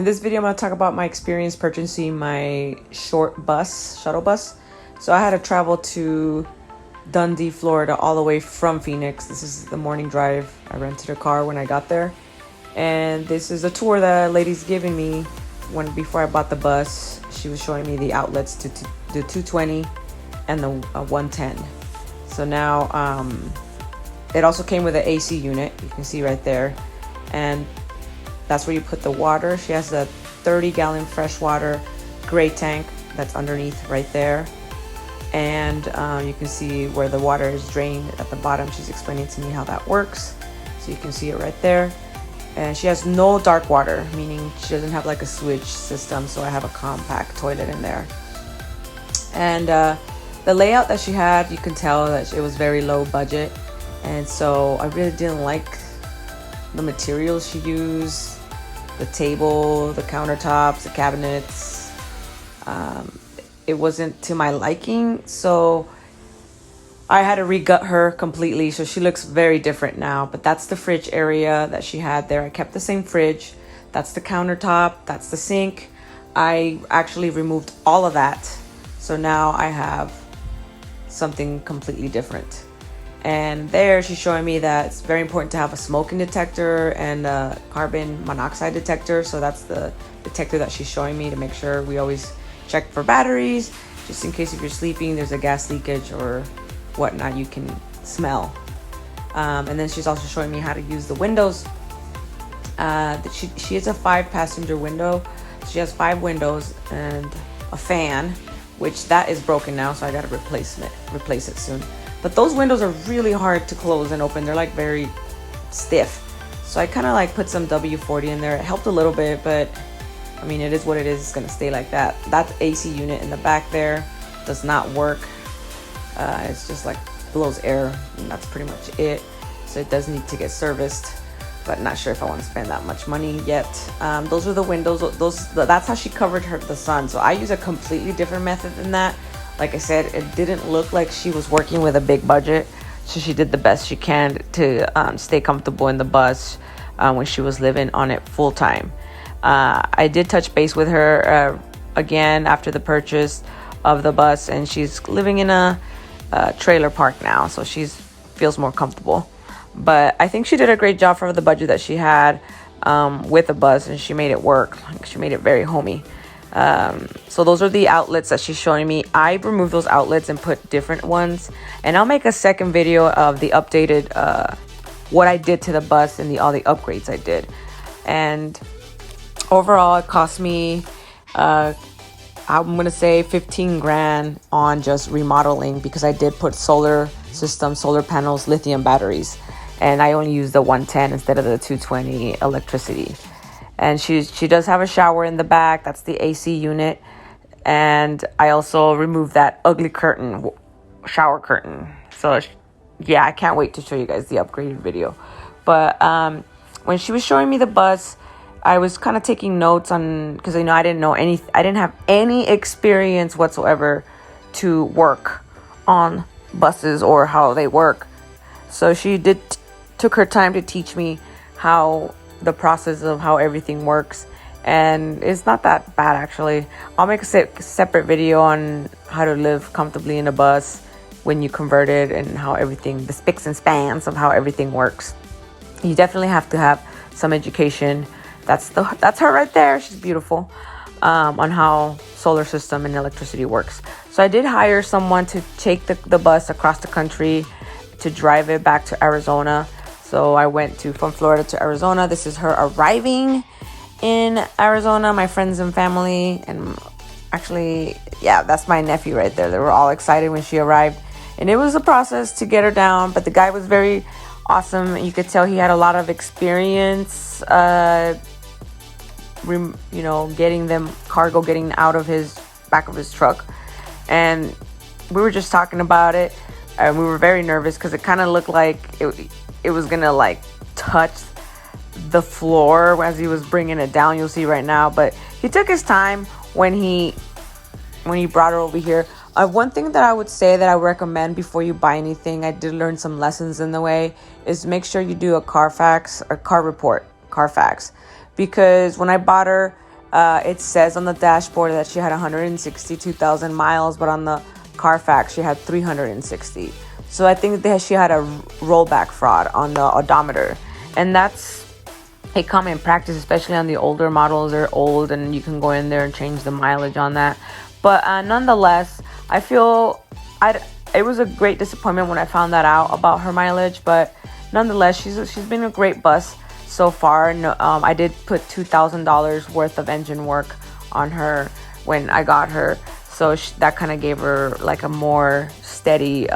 In this video, I'm going to talk about my experience purchasing my shuttle bus. So I had to travel to Dundee, Florida, all the way from Phoenix. This is the morning drive. I rented a car when I got there. And this is a tour that a lady's giving me before I bought the bus. She was showing me the outlets to the 220 and the 110. So now it also came with an AC unit. You can see right there. And that's where you put the water. She has a 30-gallon freshwater gray tank that's underneath right there. And you can see where the water is drained at the bottom. She's explaining to me how that works. So you can see it right there. And she has no dark water, meaning she doesn't have like a switch system. So I have a compact toilet in there. And the layout that she had, you can tell that it was very low budget. And so I really didn't like the materials she used, the table, the countertops, the cabinets. It wasn't to my liking, so I had to re-gut her completely. So she looks very different now, but that's the fridge area that she had there. I kept the same fridge. That's the countertop, that's the sink. I actually removed all of that. So now I have something completely different. And there she's showing me that it's very important to have a smoking detector and a carbon monoxide detector. So that's the detector that she's showing me to make sure we always check for batteries, just in case if you're sleeping, there's a gas leakage or whatnot you can smell. And then she's also showing me how to use the windows. She has a 5-passenger window. She has 5 windows and a fan, which that is broken now, so I gotta replace it soon. But those windows are really hard to close and open. They're like very stiff. So I kind of like put some WD-40 in there. It helped a little bit, but I mean, it is what it is. It's gonna stay like that. That AC unit in the back there does not work. It's just like blows air, and that's pretty much it. So it does need to get serviced, but not sure if I want to spend that much money yet. Those are the windows. That's how she covered the sun. So I use a completely different method than that. Like I said, it didn't look like she was working with a big budget, so she did the best she can to stay comfortable in the bus when she was living on it full time. I did touch base with her again after the purchase of the bus, and she's living in a trailer park now, so she feels more comfortable. But I think she did a great job for the budget that she had with the bus, and she made it work. She made it very homey. So those are the outlets that she's showing me. I removed those outlets and put different ones, and I'll make a second video of the updated what I did to the bus and all the upgrades I did. And overall it cost me I'm gonna say 15 grand on just remodeling, because I did put solar panels, lithium batteries, and I only used the 110 instead of the 220 electricity. And she does have a shower in the back. That's the AC unit. And I also removed that ugly shower curtain. So yeah, I can't wait to show you guys the upgraded video. But when she was showing me the bus, I was kind of taking notes on, because I didn't have any experience whatsoever to work on buses or how they work. So she took her time to teach me how the process of how everything works, and it's not that bad actually. I'll make a separate video on how to live comfortably in a bus when you convert it, and how everything, the spicks and spans of how everything works. You definitely have to have some education. That's her right there. She's beautiful. On how solar system and electricity works. So I did hire someone to take the bus across the country to drive it back to Arizona. So I went from Florida to Arizona. This is her arriving in Arizona, my friends and family. And actually, yeah, that's my nephew right there. They were all excited when she arrived. And it was a process to get her down, but the guy was very awesome. You could tell he had a lot of experience, getting out of his back of his truck. And we were just talking about it, and we were very nervous because it kind of looked like it was gonna like touch the floor as he was bringing it down. You'll see right now, but he took his time when he brought her over here. One thing that I would say that I recommend before you buy anything, I did learn some lessons in the way, is make sure you do a Carfax or Carfax, because when I bought her, It says on the dashboard that she had 162,000 miles, but on the Carfax she had 360. So I think that she had a rollback fraud on the odometer, and that's a common practice, especially on the older models. They're old, and you can go in there and change the mileage on that. But nonetheless, I feel it was a great disappointment when I found that out about her mileage. But nonetheless, she's been a great bus so far. No, I did put $2,000 worth of engine work on her when I got her, so that kind of gave her like a more steady.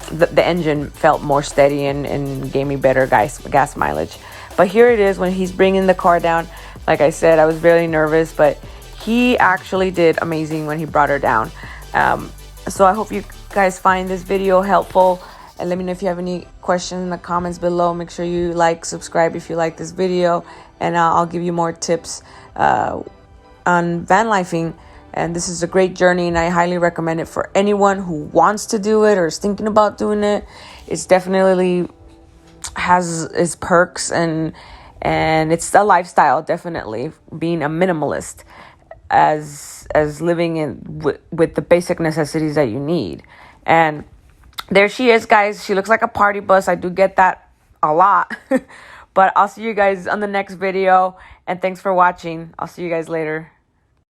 The engine felt more steady and gave me better gas mileage. But here it is when he's bringing the car down. Like I said, I was very nervous, but he actually did amazing when he brought her down. So I hope you guys find this video helpful, and let me know if you have any questions in the comments below. Make sure you subscribe if you like this video, and I'll give you more tips on van lifing. And this is a great journey, and I highly recommend it for anyone who wants to do it or is thinking about doing it. It's definitely has its perks, and it's a lifestyle, definitely, being a minimalist, as living with the basic necessities that you need. And there she is, guys. She looks like a party bus. I do get that a lot. But I'll see you guys on the next video, and thanks for watching. I'll see you guys later.